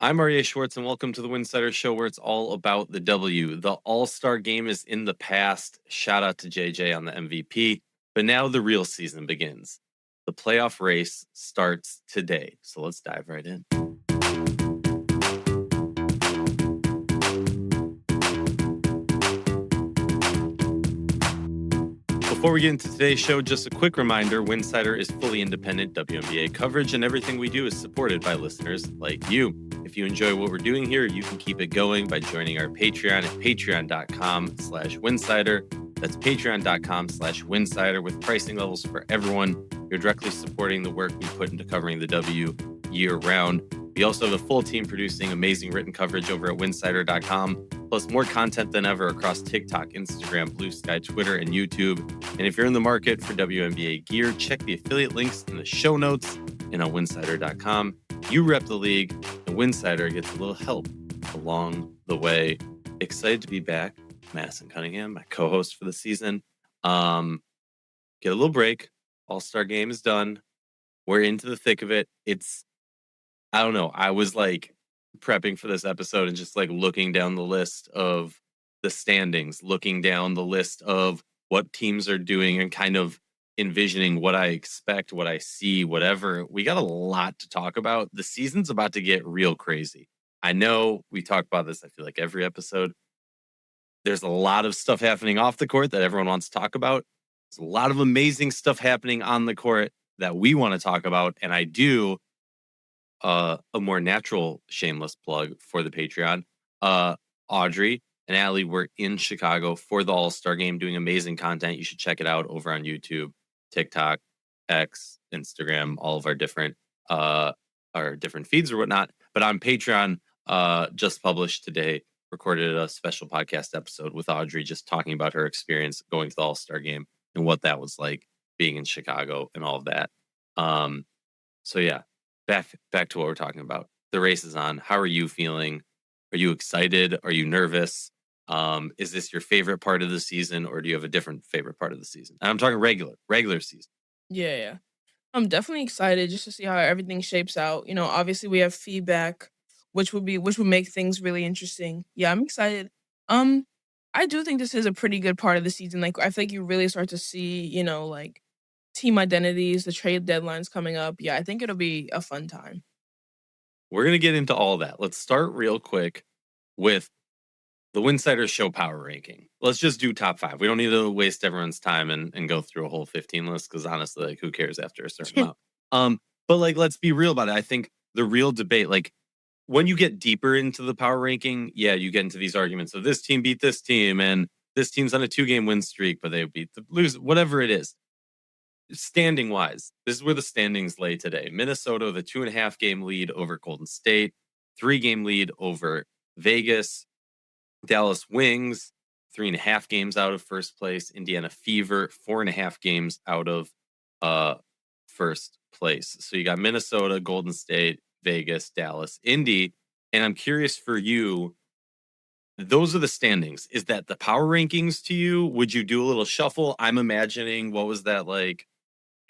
I'm Aryeh Schwartz, and welcome to the Winsidr Show, where it's all about the W. The All-Star game is in the past. Shout out to JJ on the MVP. But now the real season begins. The playoff race starts today. So let's dive right in. Before we get into today's show, just a quick reminder, Winsidr is fully independent WNBA coverage, and everything we do is supported by listeners like you. If you enjoy what we're doing here, you can keep it going by joining our Patreon at patreon.com/Winsidr. That's patreon.com/Winsidr with pricing levels for everyone. You're directly supporting the work we put into covering the W year round. We also have a full team producing amazing written coverage over at winsidr.com, plus more content than ever across TikTok, Instagram, Blue Sky, Twitter, and YouTube. And if you're in the market for WNBA gear, check the affiliate links in the show notes and on winsidr.com. You rep the league, and Winsidr gets a little help along the way. Excited to be back. Madisyn Cunningham, my co-host for the season. Get a little break. All-Star game is done. We're into the thick of it. I don't know. I was like prepping for this episode and just like looking down the list of the standings, looking down the list of what teams are doing and kind of envisioning what I expect, what I see, whatever. We got a lot to talk about. The season's about to get real crazy. I know we talk about this, I feel like every episode. There's a lot of stuff happening off the court that everyone wants to talk about. There's a lot of amazing stuff happening on the court that we want to talk about. And I do a more natural shameless plug for the Patreon. Audrey and Allie were in Chicago for the All-Star game doing amazing content. You should check it out over on YouTube, TikTok, X, Instagram, all of our different feeds or whatnot. But on Patreon, just published today, recorded a special podcast episode with Audrey just talking about her experience going to the All-Star game and what that was like being in Chicago and all of that. So yeah, back to what we're talking about. The race is on. How are you feeling? Are you excited? Are you nervous? Is this your favorite part of the season, or do you have a different favorite part of the season? And I'm talking regular season. Yeah. I'm definitely excited just to see how everything shapes out. Obviously we have feedback, which would make things really interesting. Yeah, I'm excited. I do think this is a pretty good part of the season. Like, I think you really start to see, like team identities, the trade deadlines coming up. Yeah, I think it'll be a fun time. We're going to get into all that. Let's start real quick with the Winsidr Show power ranking. Let's just do top 5. We don't need to waste everyone's time and go through a whole 15 list, because honestly, like, who cares after a certain amount? But like, let's be real about it. I think the real debate, like, when you get deeper into the power ranking, yeah, you get into these arguments of this team beat this team and this team's on a 2-game win streak, but they beat the Blues, whatever it is. Standing wise, this is where the standings lay today. Minnesota, the 2.5-game lead over Golden State, 3-game lead over Vegas. Dallas Wings, 3.5 games out of first place. Indiana Fever, 4.5 games out of first place. So you got Minnesota, Golden State, Vegas, Dallas, Indy. And I'm curious for you, those are the standings. Is that the power rankings to you? Would you do a little shuffle? I'm imagining, what was that like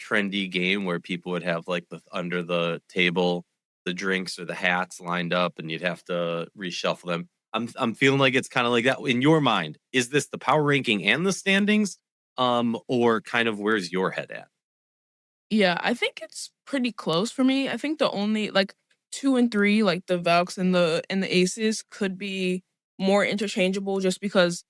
trendy game where people would have like under the table, the drinks or the hats lined up, and you'd have to reshuffle them. I'm feeling like it's kind of like that in your mind. Is this the power ranking and the standings? Or kind of where's your head at? Yeah, I think it's pretty close for me. I think the only like 2 and 3, like the Valks and the Aces, could be more interchangeable just because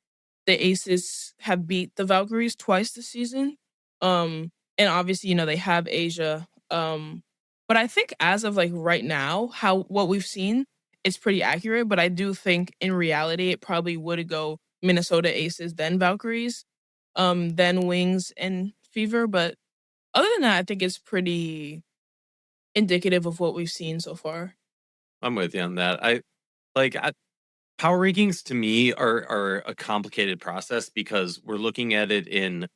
the Aces have beat the Valkyries twice this season. And obviously, they have Asia. But I think as of like right now, what we've seen, it's pretty accurate. But I do think in reality, it probably would go Minnesota Aces, then Valkyries, then Wings and Fever. But other than that, I think it's pretty indicative of what we've seen so far. I'm with you on that. Power rankings to me are a complicated process because we're looking at it in.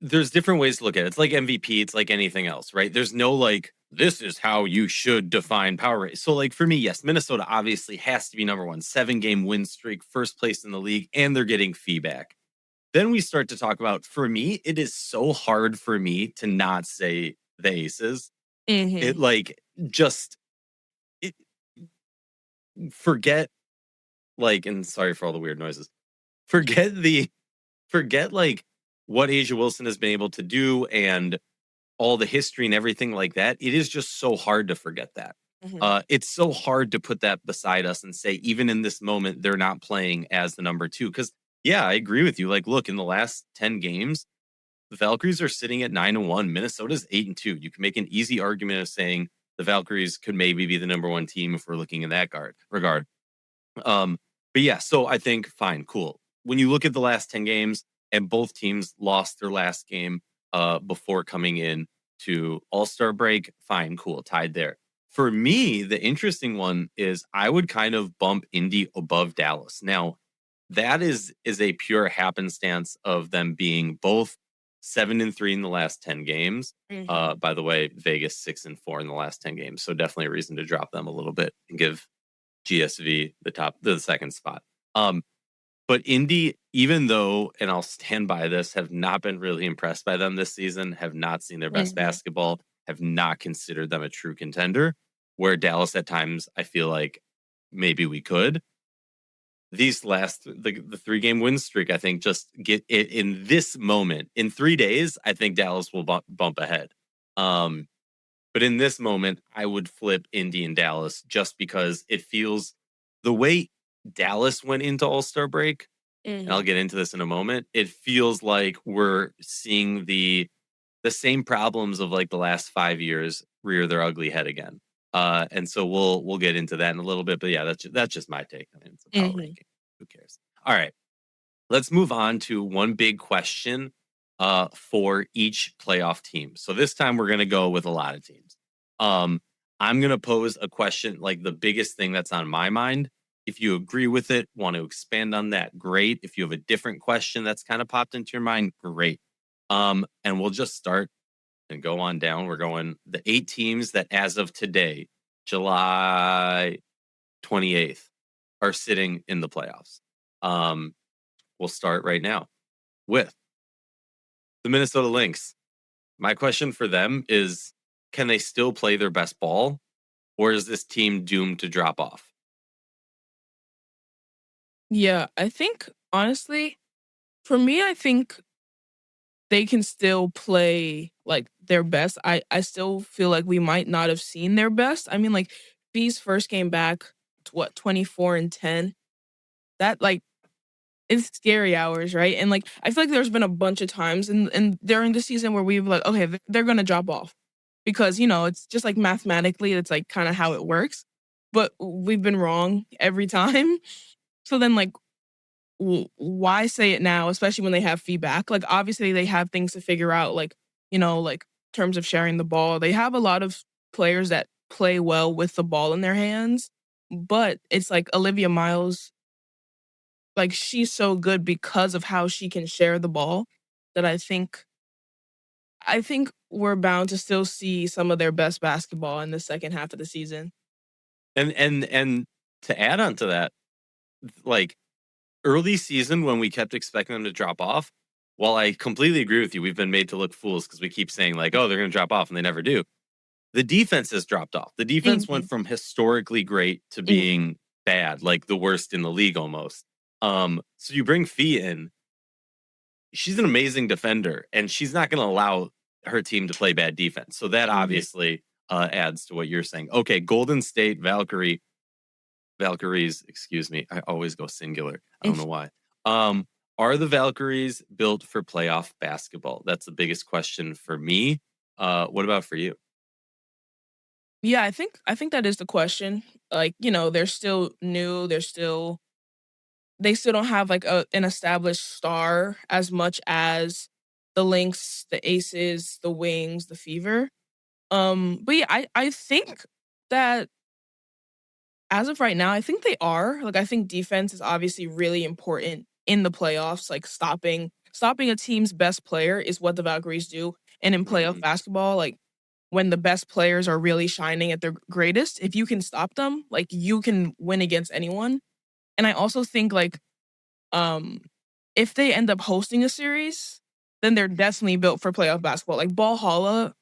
There's different ways to look at it. It's like MVP. It's like anything else, right? There's no like, this is how you should define power rank. So like for me, yes, Minnesota obviously has to be number 1, 7-game win streak, first place in the league, and they're getting feedback. Then we start to talk about, for me, it is so hard for me to not say the Aces. Mm-hmm. It like just forget like, and sorry for all the weird noises. Forget like what A'ja Wilson has been able to do and all the history and everything like that. It is just so hard to forget that. It's so hard to put that beside us and say, even in this moment, they're not playing as the number 2. Because, yeah, I agree with you. Like, look, in the last 10 games, the Valkyries are sitting at 9-1. Minnesota's 8-2. You can make an easy argument of saying the Valkyries could maybe be the number 1 team if we're looking in that regard. But yeah, so I think, fine, cool. When you look at the last 10 games and both teams lost their last game before coming in to All-Star break, fine, cool, tied there. For me, the interesting one is I would kind of bump Indy above Dallas. Now, that is a pure happenstance of them being both 7-3 in the last 10 games. By the way, Vegas 6-4 in the last 10 games. So definitely a reason to drop them a little bit and give GSV the second spot. But Indy, even though, and I'll stand by this, have not been really impressed by them this season, have not seen their best basketball, have not considered them a true contender, where Dallas at times, I feel like maybe we could. These last, the 3-game win streak, I think just get it in this moment. In 3 days, I think Dallas will bump ahead. But in this moment, I would flip Indy and Dallas just because it feels the way Dallas went into All-Star break, and I'll get into this in a moment, it feels like we're seeing the same problems of like the last 5 years rear their ugly head again. And so we'll get into that in a little bit. But yeah, that's just my take. I mean, it's a power ranking. Who cares? All right. Let's move on to one big question for each playoff team. So this time we're going to go with a lot of teams. I'm going to pose a question, like the biggest thing that's on my mind. If you agree with it, want to expand on that, great. If you have a different question that's kind of popped into your mind, great. And we'll just start and go on down. We're going the 8 teams that as of today, July 28th, are sitting in the playoffs. We'll start right now with the Minnesota Lynx. My question for them is, can they still play their best ball, or is this team doomed to drop off? Yeah, I think, honestly, for me, I think they can still play, like, their best. I still feel like we might not have seen their best. I mean, like, B's first game back, 24-10? That, like, it's scary hours, right? And, like, I feel like there's been a bunch of times and during the season where we were like, okay, they're gonna drop off. Because, it's just, like, mathematically, it's, like, kinda how it works. But we've been wrong every time. So then, like, why say it now, especially when they have feedback? Like, obviously, they have things to figure out, like, like, terms of sharing the ball. They have a lot of players that play well with the ball in their hands. But it's like Olivia Miles, like, she's so good because of how she can share the ball that I think we're bound to still see some of their best basketball in the second half of the season. And to add on to that, like, early season when we kept expecting them to drop off, while I completely agree with you, we've been made to look fools because we keep saying like, oh, they're going to drop off, and they never do. The defense has dropped off. The defense went from historically great to being bad, like the worst in the league almost. So you bring Fee in. She's an amazing defender, and she's not going to allow her team to play bad defense. So that obviously adds to what you're saying. Okay, Golden State, Valkyries, excuse me. I always go singular. I don't know why. Are the Valkyries built for playoff basketball? That's the biggest question for me. What about for you? Yeah, I think that is the question. Like, they're still new. They still don't have like an established star as much as the Lynx, the Aces, the Wings, the Fever. But yeah, I think that as of right now, I think they are. Like, I think defense is obviously really important in the playoffs. Like, stopping a team's best player is what the Valkyries do. And in playoff basketball, like, when the best players are really shining at their greatest, if you can stop them, like, you can win against anyone. And I also think, like, if they end up hosting a series, then they're definitely built for playoff basketball. Like, Valhalla,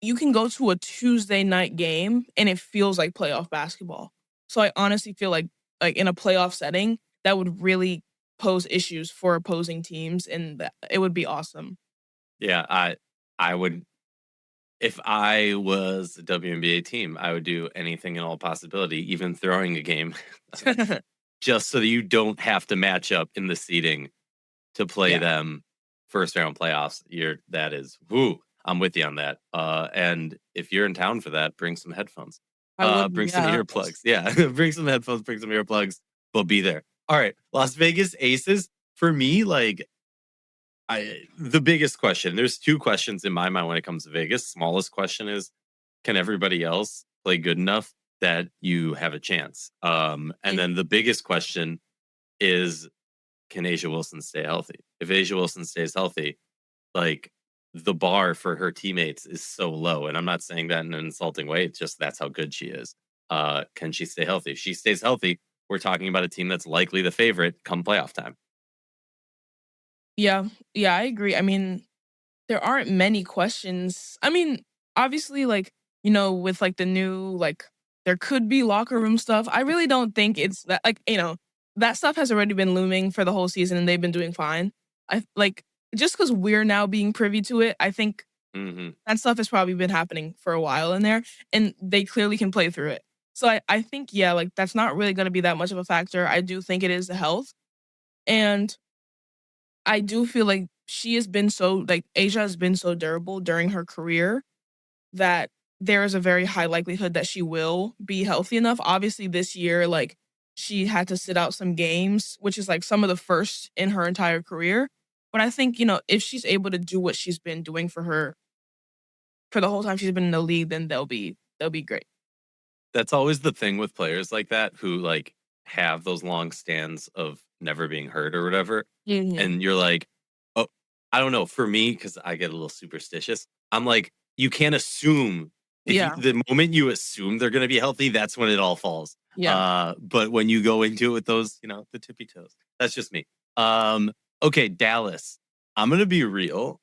you can go to a Tuesday night game and it feels like playoff basketball. So I honestly feel like in a playoff setting, that would really pose issues for opposing teams, and it would be awesome. Yeah, I would if I was a WNBA team, I would do anything and all possibility, even throwing a game, just so that you don't have to match up in the seeding to play Yeah, them first round playoffs. That is whoo. I'm with you on that. And if you're in town for that, bring some headphones. I would. Bring some Yeah, earplugs. Yeah, bring some headphones, bring some earplugs. We'll be there. All right, Las Vegas Aces. For me, like the biggest question. There's two questions in my mind when it comes to Vegas. Smallest question is, can everybody else play good enough that you have a chance? And then the biggest question is, can Asia Wilson stay healthy? If Asia Wilson stays healthy, like the bar for her teammates is so low. And I'm not saying that in an insulting way. It's just that's how good she is. Can she stay healthy? If she stays healthy, we're talking about a team that's likely the favorite come playoff time. yeah, yeah. I agree. I mean, there aren't many questions. I mean, obviously, with the new, there could be locker room stuff. I really don't think it's that, that stuff has already been looming for the whole season and they've been doing fine. I like, just because we're now being privy to it, I think that stuff has probably been happening for a while in there, and they clearly can play through it. So I think, yeah, that's not really going to be that much of a factor. I do think it is the health. And I do feel like Asia has been so durable during her career that there is a very high likelihood that she will be healthy enough. Obviously, this year, she had to sit out some games, which is some of the first in her entire career. But I think, if she's able to do what she's been doing for the whole time she's been in the league, then they'll be great. That's always the thing with players like that who have those long stands of never being hurt or whatever. And you're like, oh, I don't know. For me, because I get a little superstitious, I'm like, you can't assume. The moment you assume they're going to be healthy, that's when it all falls. Yeah. But when you go into it with those, the tippy toes, that's just me. Okay, Dallas. I'm going to be real.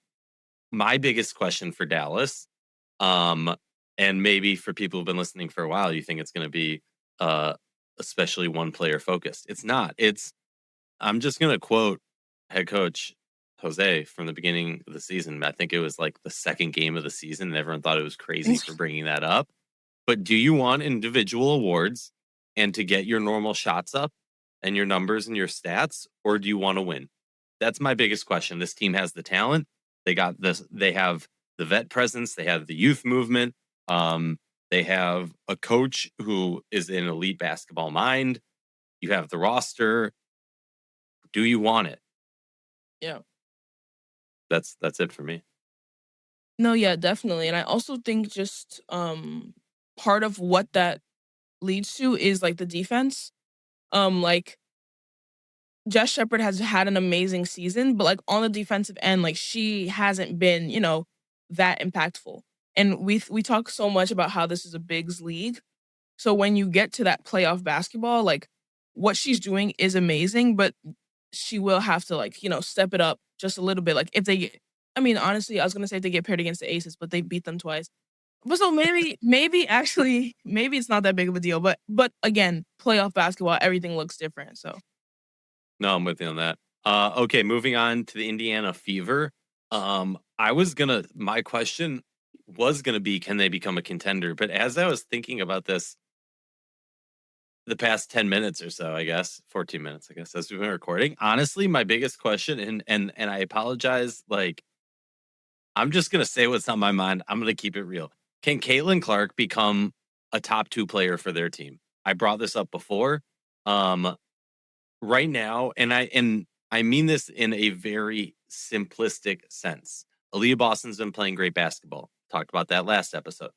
My biggest question for Dallas, and maybe for people who've been listening for a while, you think it's going to be especially one player focused. It's not. I'm just going to quote head coach Jose from the beginning of the season. I think it was the second game of the season, and everyone thought it was crazy for bringing that up. But do you want individual awards and to get your normal shots up and your numbers and your stats, or do you want to win? That's my biggest question. This team has the talent. They got this. They have the vet presence. They have the youth movement. They have a coach who is an elite basketball mind. You have the roster. Do you want it? Yeah. That's it for me. No, yeah, definitely. And I also think just part of what that leads to is the defense. Jess Shepard has had an amazing season, but on the defensive end, she hasn't been, that impactful. And we talk so much about how this is a bigs league. So when you get to that playoff basketball, what she's doing is amazing, but she will have to step it up just a little bit. If they get, I mean, honestly, I was gonna say if they get paired against the Aces, but they beat them twice. But so maybe it's not that big of a deal. But again, playoff basketball, everything looks different. So no, I'm with you on that. Okay, moving on to the Indiana Fever. My question was gonna be, can they become a contender? But as I was thinking about this, the past 10 minutes or so, I guess 14 minutes, I guess, as we've been recording. Honestly, my biggest question, and I apologize, I'm just gonna say what's on my mind. I'm gonna keep it real. Can Caitlin Clark become a top 2 player for their team? I brought this up before. Right now, and I mean this in a very simplistic sense. Aaliyah Boston's been playing great basketball. Talked about that last episode.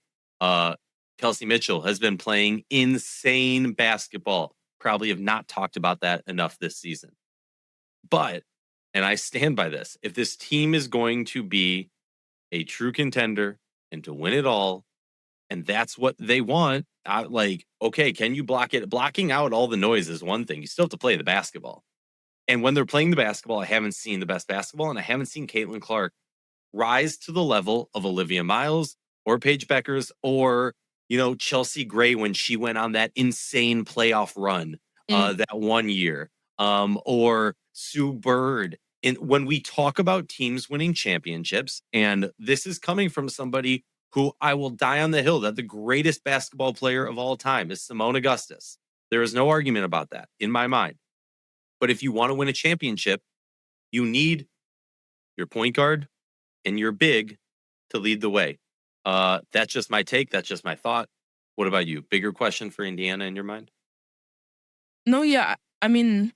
Kelsey Mitchell has been playing insane basketball. Probably have not talked about that enough this season. But, and I stand by this, if this team is going to be a true contender and to win it all, and that's what they want, okay, can you block it? Blocking out all the noise is one thing. You still have to play the basketball. And when they're playing the basketball, I haven't seen the best basketball, and I haven't seen Caitlin Clark rise to the level of Olivia Miles or Paige Beckers or, Chelsea Gray when she went on that insane playoff run that one year, or Sue Bird. And when we talk about teams winning championships, and this is coming from somebody who I will die on the hill that the greatest basketball player of all time is Simone Augustus. There is no argument about that in my mind. But if you want to win a championship, you need your point guard and your big to lead the way. That's just my take. That's just my thought. What about you? Bigger question for Indiana in your mind? No, yeah. I mean,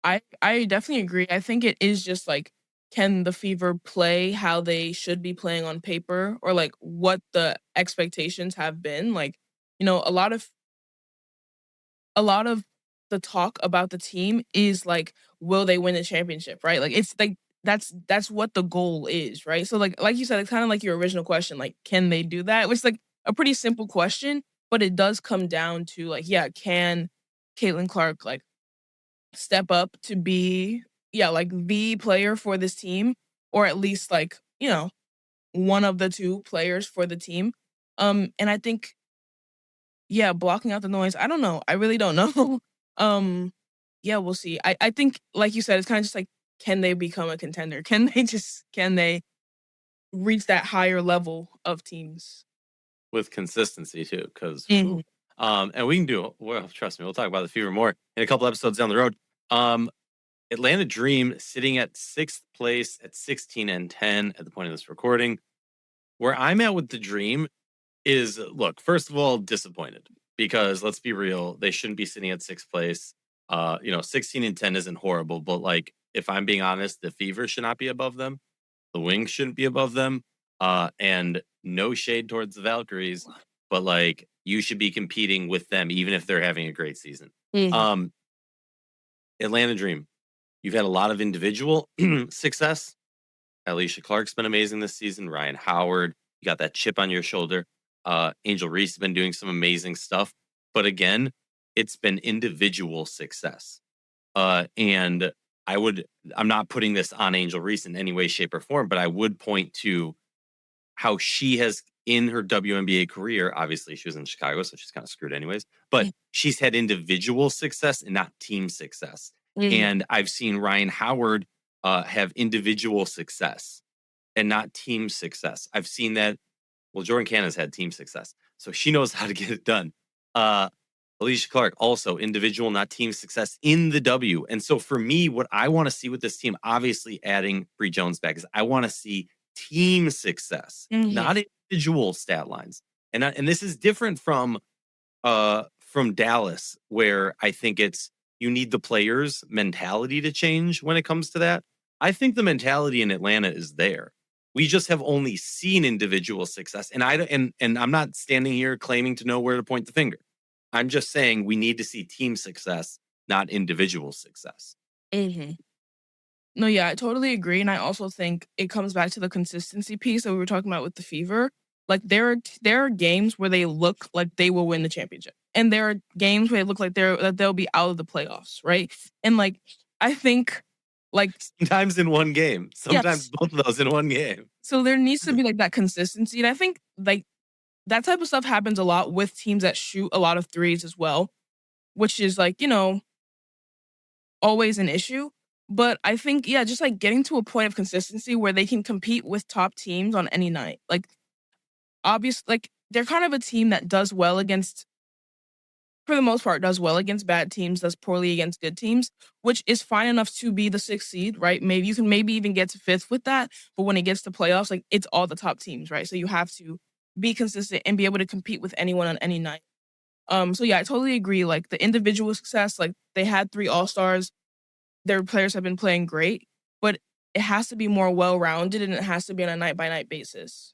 I definitely agree. I think it is just like, can the Fever play how they should be playing on paper, or like what the expectations have been? Like, a lot of the talk about the team is like, will they win the championship, right? Like, it's like that's what the goal is, right? So like you said, it's kind of like your original question, like, can they do that? Which is like a pretty simple question, but it does come down to like, yeah, can Caitlin Clark like step up to be, like the player for this team, or at least like, one of the two players for the team. And I think, blocking out the noise, I don't know. I really don't know. We'll see. I think, like you said, it's kind of just like, can they become a contender? Can they reach that higher level of teams? With consistency too, because and we can do, well, trust me, we'll talk about the Fever more in a couple episodes down the road. Atlanta Dream sitting at 6th place at 16-10 at the point of this recording. Where I'm at with the Dream is, look, first of all, disappointed, because let's be real, they shouldn't be sitting at 6th place. 16-10 isn't horrible, but like, if I'm being honest, the Fever should not be above them. The Wings shouldn't be above them. And no shade towards the Valkyries, but like, you should be competing with them, even if they're having a great season. Atlanta Dream, you've had a lot of individual success. Alicia Clark's been amazing this season. Ryan Howard, you got that chip on your shoulder. Angel Reese has been doing some amazing stuff. But again, it's been individual success. And I'm not putting this on Angel Reese in any way, shape, or form, but I would point to how she has, in her WNBA career, obviously she was in Chicago, so she's kind of screwed anyways, but she's had individual success and not team success. And I've seen Ryan Howard have individual success and not team success. I've seen that. Well, Jordan Canna's had team success, so she knows how to get it done. Alicia Clark, also individual, not team success in the W. And so for me, what I want to see with this team, obviously adding Bree Jones back, is I want to see team success, not individual stat lines. And this is different from Dallas, where I think it's, you need the players' mentality to change when it comes to that. I think the mentality in Atlanta is there. We just have only seen individual success. And I'm not standing here claiming to know where to point the finger. I'm just saying we need to see team success, not individual success. No, yeah, I totally agree. And I also think it comes back to the consistency piece that we were talking about with the Fever. Like, there are games where they look like they will win the championship, and there are games where they look like they'll be out of the playoffs, right? And like, I think, like, sometimes in one game, sometimes both of those in one game. So there needs to be like that consistency, and I think like that type of stuff happens a lot with teams that shoot a lot of threes as well, which is like, always an issue. But I think, just like getting to a point of consistency where they can compete with top teams on any night. Like, obviously, like, they're kind of a team that does well against, for the most part, does well against bad teams, does poorly against good teams, which is fine enough to be the 6th seed, right? Maybe you can even get to 5th with that. But when it gets to playoffs, like, it's all the top teams, right? So you have to be consistent and be able to compete with anyone on any night. So yeah, I totally agree. Like, the individual success, like, they had 3 All-Stars. Their players have been playing great, but it has to be more well-rounded, and it has to be on a night-by-night basis.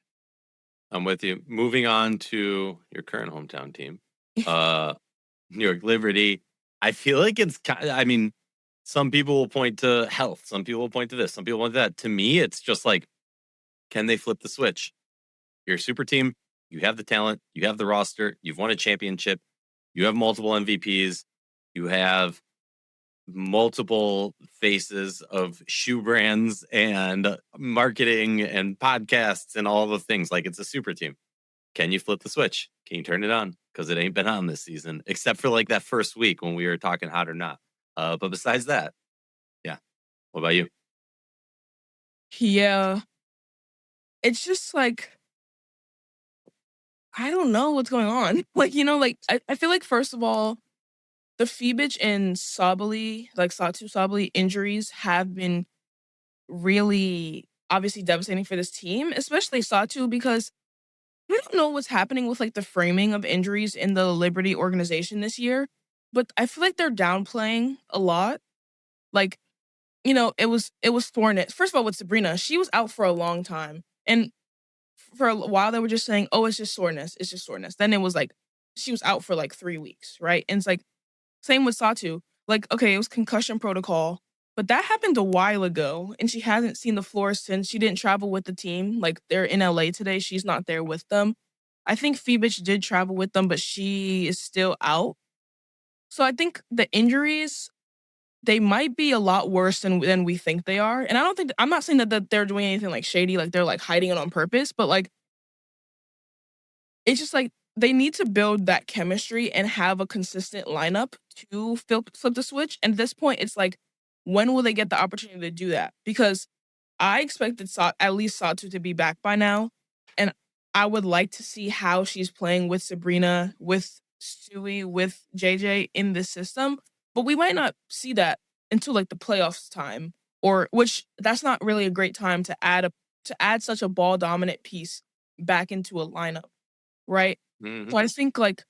I'm with you. Moving on to your current hometown team, New York Liberty. I feel like it's, some people will point to health. Some people will point to this. Some people want that. To me, it's just like, can they flip the switch? You're a super team. You have the talent. You have the roster. You've won a championship. You have multiple MVPs. You have multiple faces of shoe brands and marketing and podcasts and all the things. Like, it's a super team. Can you flip the switch? Can you turn it on? Because it ain't been on this season, except for like that first week when we were talking hot or not. But besides that, yeah. What about you? Yeah. It's just like, I don't know what's going on. Like, like I feel like first of all, the Fibic and Sabally, like Satu Sabally injuries have been really obviously devastating for this team, especially Satu, because I don't know what's happening with like the framing of injuries in the Liberty organization this year, but I feel like they're downplaying a lot. Like, it was Thornett. First of all, with Sabrina, she was out for a long time. And for a while they were just saying, "Oh, it's just soreness. It's just soreness." Then it was like she was out for like 3 weeks, right? And it's like same with Satu. Like, okay, it was concussion protocol, but that happened a while ago, and she hasn't seen the floor since. She didn't travel with the team. Like, they're in LA today. She's not there with them. I think Fibic did travel with them, but she is still out. So I think the injuries, they might be a lot worse than we think they are. And I'm not saying that they're doing anything like shady, like they're like hiding it on purpose, but like it's just like they need to build that chemistry and have a consistent lineup to flip the switch. And at this point, it's like, when will they get the opportunity to do that? Because I expected at least Satu to be back by now. And I would like to see how she's playing with Sabrina, with Stewie, with JJ in this system. But we might not see that until like the playoffs time, or which that's not really a great time to add such a ball dominant piece back into a lineup. Right. Mhm. So I think like,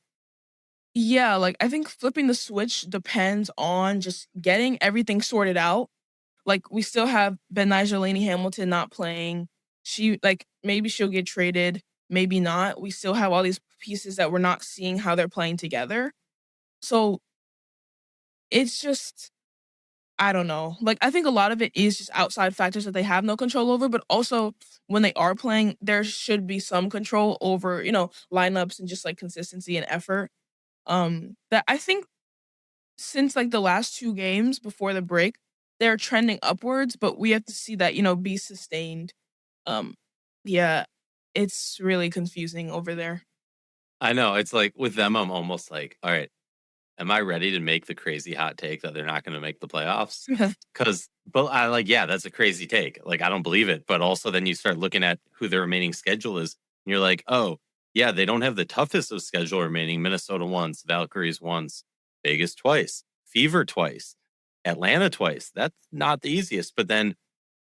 yeah, like I think flipping the switch depends on just getting everything sorted out. Like we still have Benijah Laney Hamilton not playing. She like maybe she'll get traded, maybe not. We still have all these pieces that we're not seeing how they're playing together. So it's just, I don't know. Like I think a lot of it is just outside factors that they have no control over, but also when they are playing, there should be some control over, lineups and just like consistency and effort. That I think since like the last 2 games before the break, they're trending upwards, but we have to see that, be sustained. Um, yeah, it's really confusing over there. I know. It's like with them, I'm almost like, all right, am I ready to make the crazy hot take that they're not going to make the playoffs? But I like, yeah, that's a crazy take. Like, I don't believe it. But also, then you start looking at who their remaining schedule is, and you're like, oh, yeah, they don't have the toughest of schedule remaining. Minnesota once, Valkyries once, Vegas twice, Fever twice, Atlanta twice. That's not the easiest. But then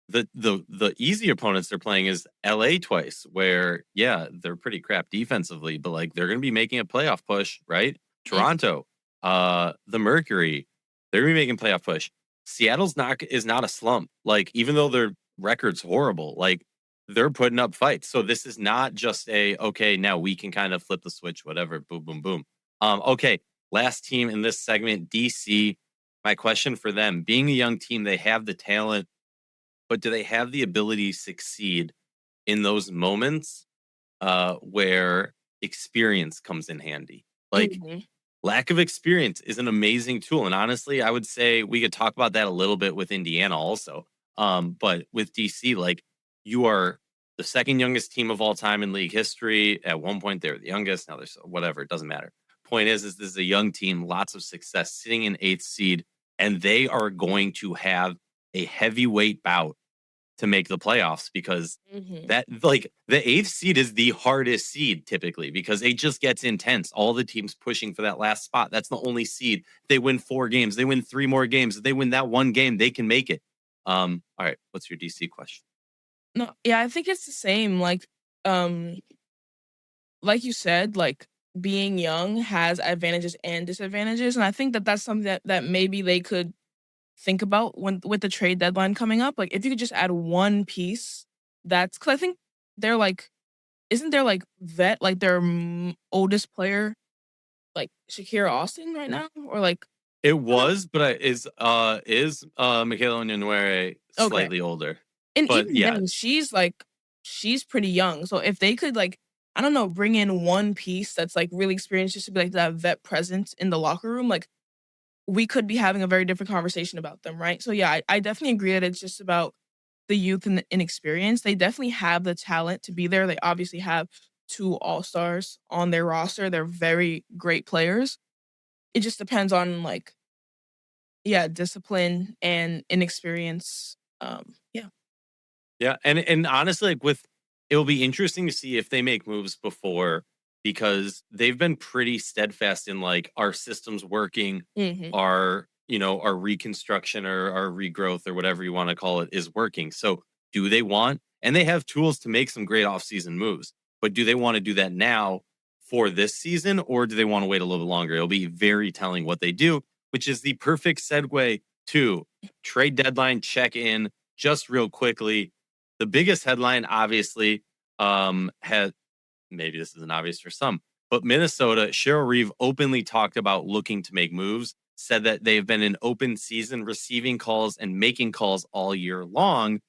the easy opponents they're playing is LA twice, where yeah, they're pretty crap defensively, but like they're gonna be making a playoff push, right? Toronto, the Mercury, they're gonna be making playoff push. Seattle's not a slump. Like, even though their record's horrible, like they're putting up fights. So this is not just a okay, now we can kind of flip the switch, whatever, boom, boom, boom. Okay, last team in this segment, DC. My question for them, being a young team, they have the talent, but do they have the ability to succeed in those moments where experience comes in handy? Like, Mhm. lack of experience is an amazing tool. And honestly, I would say we could talk about that a little bit with Indiana also. But with DC, like, you are the second youngest team of all time in league history. At one point, they were the youngest. Now there's whatever. It doesn't matter. Point is this is a young team, lots of success, sitting in 8th seed, and they are going to have a heavyweight bout to make the playoffs because Mhm. that like the 8th seed is the hardest seed typically because it just gets intense. All the teams pushing for that last spot. That's the only seed. They win 4 games. They win 3 more games. If they win that one game, they can make it. All right. What's your DC question? No, yeah, I think it's the same. Um, like you said, like being young has advantages and disadvantages, and I think that that's something that maybe they could think about when with the trade deadline coming up. Like if you could just add one piece, that's because I think they're like, isn't there like vet like their oldest player like Shakira Austin right now, or like It I don't know. was, but is Michaela Onyenwere Okay, slightly older. and But even yeah, then she's pretty young. So if they could like, I don't know, bring in one piece that's like really experienced just to be like that vet presence in the locker room, like we could be having a very different conversation about them, right? So yeah, I definitely agree that it's just about the youth and the inexperience. They definitely have the talent to be there. They obviously have 2 all-stars on their roster. They're very great players. It just depends on like, yeah, discipline and inexperience. Yeah. Yeah, and honestly, like with it'll be interesting to see if they make moves before because they've been pretty steadfast in like our systems working, Hmm. our reconstruction or our regrowth or whatever you want to call it is working. So do they want and they have tools to make some great offseason moves, but do they want to do that now for this season or do they want to wait a little bit longer? It'll be very telling what they do, which is the perfect segue to trade deadline check in just real quickly. The biggest headline, obviously, has maybe this isn't obvious for some, but Minnesota, Cheryl Reeve openly talked about looking to make moves, said that they've been in open season receiving calls and making calls all year long.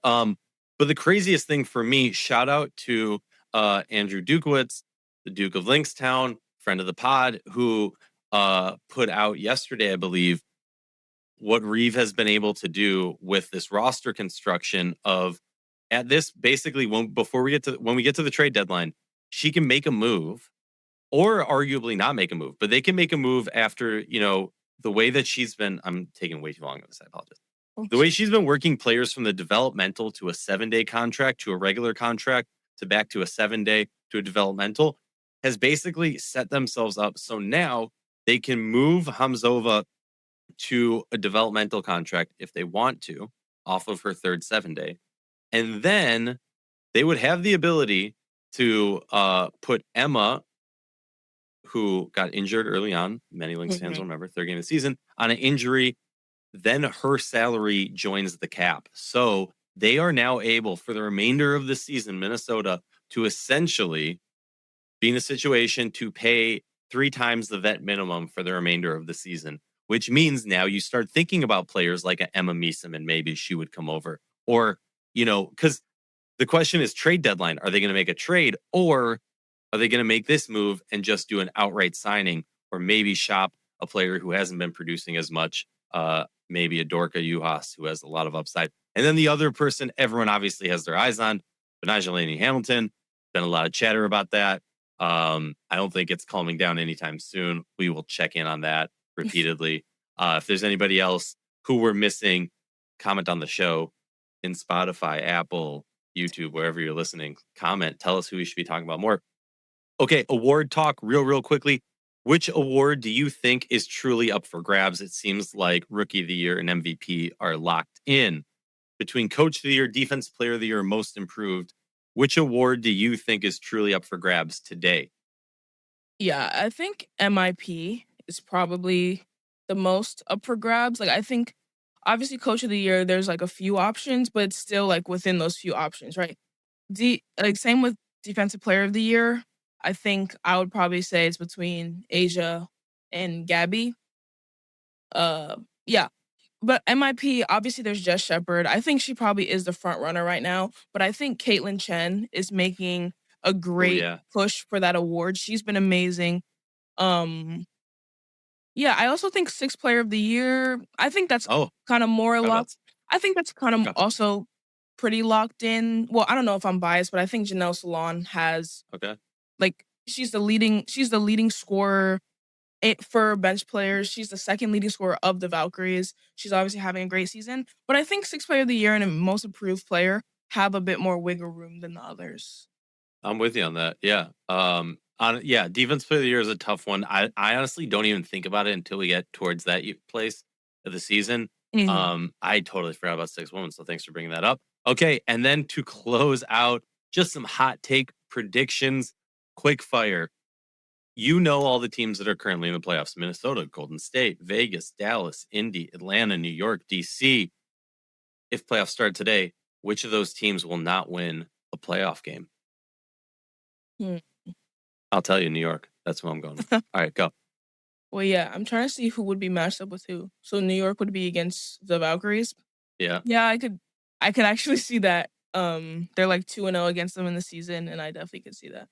But the craziest thing for me, shout out to Andrew Dukowitz, the Duke of Linkstown, friend of the pod, who put out yesterday, I believe, what Reeve has been able to do with this roster construction of at this basically when we get to the trade deadline, she can make a move or arguably not make a move, but they can make a move after, the way that she's been. I'm taking way too long on this. I apologize. The way she's been working players from the developmental to a 7-day contract to a regular contract to back to a 7-day to a developmental has basically set themselves up. So now they can move Hamzova to a developmental contract if they want to off of her third 7-day. And then they would have the ability to put Emma, who got injured early on, many Lynx fans will remember, third game of the season, on an injury. Then her salary joins the cap. So they are now able for the remainder of the season, Minnesota, to essentially be in a situation to pay 3 times the vet minimum for the remainder of the season, which means now you start thinking about players like a Emma Meesum and maybe she would come over. Or, because the question is trade deadline. Are they going to make a trade or are they going to make this move and just do an outright signing or maybe shop a player who hasn't been producing as much? Maybe a Dorka Juhas who has a lot of upside. And then the other person everyone obviously has their eyes on, Benijah Laney-Hamilton. Been a lot of chatter about that. I don't think it's calming down anytime soon. We will check in on that repeatedly. If there's anybody else who we're missing, comment on the show in Spotify, Apple, YouTube, wherever you're listening. Comment. Tell us who we should be talking about more. Okay, award talk real quickly. Which award do you think is truly up for grabs? It seems like Rookie of the Year and MVP are locked in. Between Coach of the Year, Defensive Player of the Year, Most Improved, which award do you think is truly up for grabs today? Yeah, I think MIP is probably the most up for grabs. Like, I think, obviously, Coach of the Year, there's like a few options, but it's still like within those few options, right? Same with Defensive Player of the Year. I think I would probably say it's between Asia and Gabby. Yeah. But MIP, obviously there's Jess Shepard. I think she probably is the front runner right now. But I think Caitlin Chen is making a great push for that award. She's been amazing. Yeah, I also think Sixth Player of the Year. I think that's kind of more locked. I think that's kind of also pretty locked in. Well, I don't know if I'm biased, but I think Janelle Salon has she's the leading scorer for bench players. She's the second leading scorer of the Valkyries. She's obviously having a great season. But I think Sixth Player of the Year and a Most Improved Player have a bit more wiggle room than the others. I'm with you on that. Yeah. Defense Player of the Year is a tough one. I honestly don't even think about it until we get towards that place of the season. Mm-hmm. I totally forgot about Six Women, so thanks for bringing that up. Okay, and then to close out, just some hot take predictions, quick fire. You know all the teams that are currently in the playoffs: Minnesota, Golden State, Vegas, Dallas, Indy, Atlanta, New York, DC. If playoffs start today, which of those teams will not win a playoff game? I'll tell you, New York. That's who I'm going with. All right, go. Well, yeah, I'm trying to see who would be matched up with who. So New York would be against the Valkyries. Yeah. Yeah, I could actually see that. They're like 2-0 against them in the season, and I definitely could see that.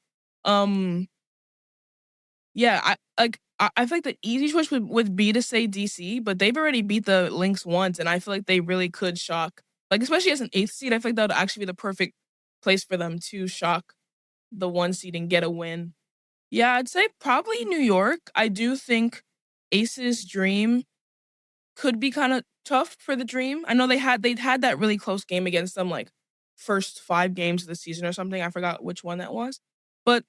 Yeah, I feel like the easy choice would be to say DC, but they've already beat the Lynx once, and I feel like they really could shock. Like, especially as an 8th seed, I feel like that would actually be the perfect place for them to shock the 1 seed and get a win. Yeah, I'd say probably New York. I do think Aces Dream could be kind of tough for the Dream. I know they'd had that really close game against them, like first 5 games of the season or something. I forgot which one that was. But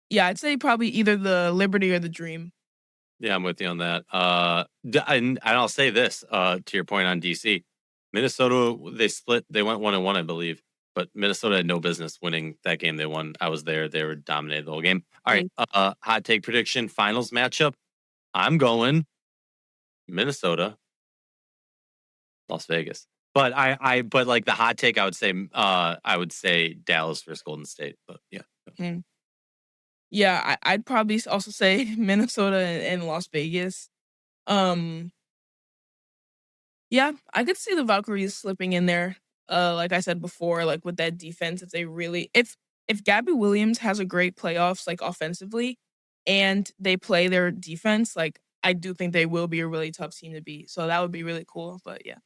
yeah, I'd say probably either the Liberty or the Dream. Yeah, I'm with you on that. And I'll say this to your point on DC. Minnesota, they split. They went 1-1, I believe. But Minnesota had no business winning that game. They won. I was there. They were dominated the whole game. All right. Hot take prediction. Finals matchup. I'm going Minnesota, Las Vegas. But but like the hot take, I would say Dallas versus Golden State. But yeah. Mm. Yeah, I'd probably also say Minnesota and Las Vegas. Yeah, I could see the Valkyries slipping in there. Like I said before, like with that defense, if Gabby Williams has a great playoffs, like offensively, and they play their defense, like I do think they will be a really tough team to beat. So that would be really cool. But yeah.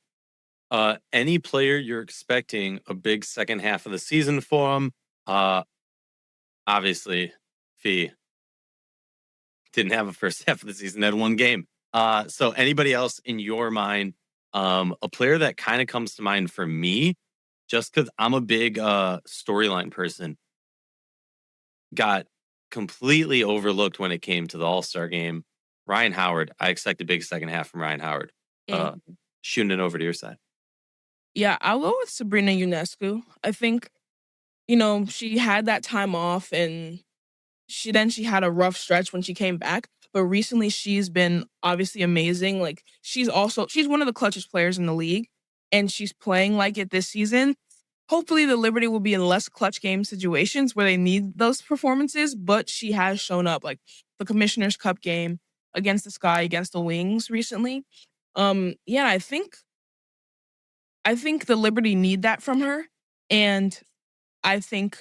Any player you're expecting a big second half of the season for them? Obviously, Fee didn't have a first half of the season, had 1 game. So anybody else in your mind? A player that kind of comes to mind for me, just because I'm a big storyline person, got completely overlooked when it came to the All-Star game. Ryan Howard. I expect a big second half from Ryan Howard. Shooting it over to your side. Yeah, I'll go with Sabrina Ionescu. I think, she had that time off and she had a rough stretch when she came back. But recently she's been obviously amazing. Like she's one of the clutchest players in the league and she's playing like it this season. Hopefully the Liberty will be in less clutch game situations where they need those performances, but she has shown up like the Commissioner's Cup game against the Sky, against the Wings recently. Yeah, I think the Liberty need that from her. And I think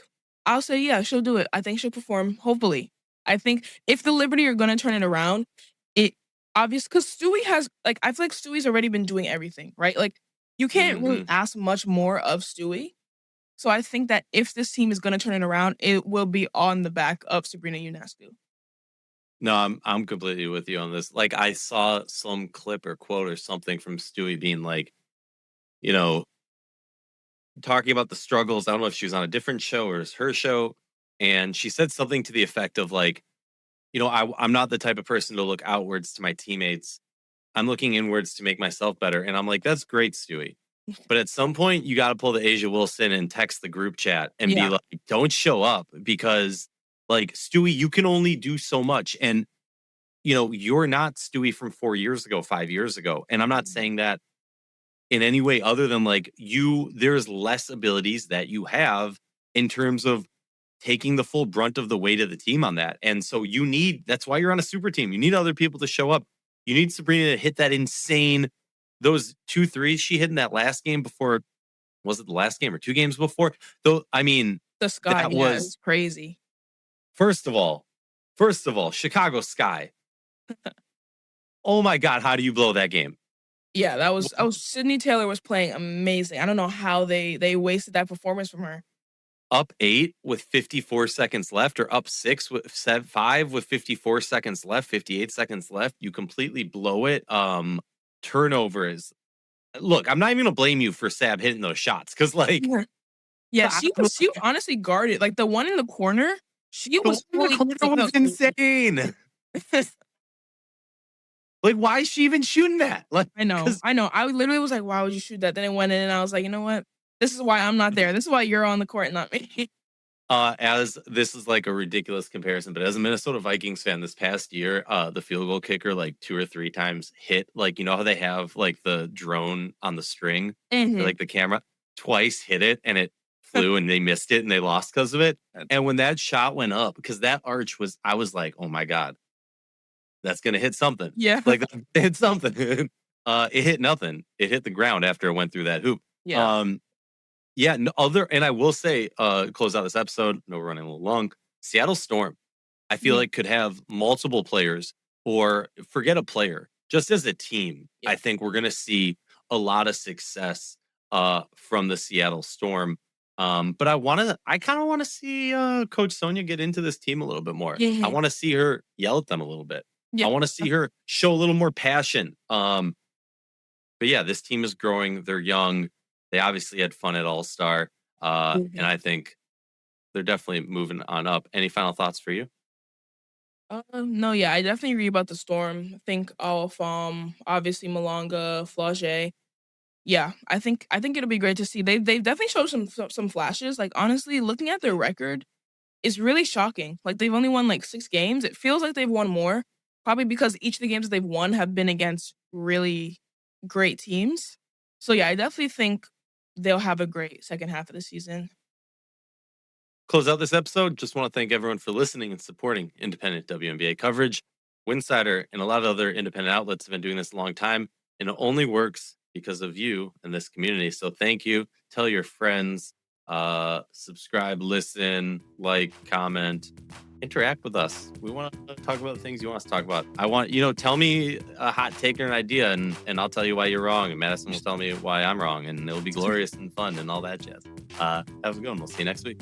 I'll say, yeah, she'll do it. I think she'll perform, hopefully. I think if the Liberty are going to turn it around, it obvious because Stewie has, like, I feel like Stewie's already been doing everything, right? Like, you can't really ask much more of Stewie. So I think that if this team is going to turn it around, it will be on the back of Sabrina Ionescu. No, I'm completely with you on this. Like, I saw some clip or quote or something from Stewie being like, talking about the struggles. I don't know if she was on a different show or it's her show. And she said something to the effect of like, I'm not the type of person to look outwards to my teammates. I'm looking inwards to make myself better. And I'm like, that's great, Stewie. But at some point, you got to pull the Asia Wilson and text the group chat and be like, don't show up because, like, Stewie, you can only do so much. And, you're not Stewie from 4 years ago, 5 years ago. And I'm not saying that in any way other than like there's less abilities that you have in terms of taking the full brunt of the weight of the team on that. And so that's why you're on a super team. You need other people to show up. You need Sabrina to hit that insane, those 2 threes she hit in that last game before. Was it the last game or 2 games before? Though, I mean, the Sky was crazy. First of all, Chicago Sky. Oh my God, how do you blow that game? Yeah, that was Sydney Taylor was playing amazing. I don't know how they wasted that performance from her. Up 8 with 54 seconds left, or up 6 with 5 with 54 seconds left, 58 seconds left. You completely blow it. Turnovers. Look, I'm not even gonna blame you for Sab hitting those shots because, like, yeah, she was honestly guarded. Like the one in the corner, she was fully insane. Like, why is she even shooting that? Like, I know. I literally was like, why would you shoot that? Then it went in, and I was like, you know what? This is why I'm not there. This is why you're on the court, not me. As this is like a ridiculous comparison, but as a Minnesota Vikings fan, this past year, the field goal kicker like 2 or 3 times hit, like, how they have like the drone on the string, or, like the camera, twice hit it and it flew and they missed it and they lost because of it. And when that shot went up, because that arch I was like, oh my God, that's gonna hit something. Yeah, like it hit something. It hit nothing. It hit the ground after it went through that hoop. Yeah. Yeah, and I will say, close out this episode, no, we're running a little long. Seattle Storm, I feel like could have multiple players, or forget a player, just as a team. Yeah. I think we're going to see a lot of success from the Seattle Storm. But I kind of want to see Coach Sonia get into this team a little bit more. I Mhm. want to see her yell at them a little bit. I Yeah. want to see her show a little more passion. But yeah, this team is growing. They're young. They obviously had fun at All Star, and Mhm. I think they're definitely moving on up. Any final thoughts for you? No, yeah, I definitely agree about the Storm. I think obviously Malonga, Flauget. Yeah, I think it'll be great to see. They definitely showed some flashes. Like honestly, looking at their record is really shocking. Like they've only won like 6 games. It feels like they've won more, probably because each of the games they've won have been against really great teams. So yeah, I definitely think they'll have a great second half of the season. Close out this episode. Just want to thank everyone for listening and supporting independent WNBA coverage. Winsidr and a lot of other independent outlets have been doing this a long time, and it only works because of you and this community. So thank you. Tell your friends, subscribe, listen, like, comment, interact with us. We want to talk about the things you want us to talk about. Tell me a hot take or an idea, and I'll tell you why you're wrong. And Madisyn will tell me why I'm wrong, and it'll be glorious and fun and all that jazz. Have a good one. We'll see you next week.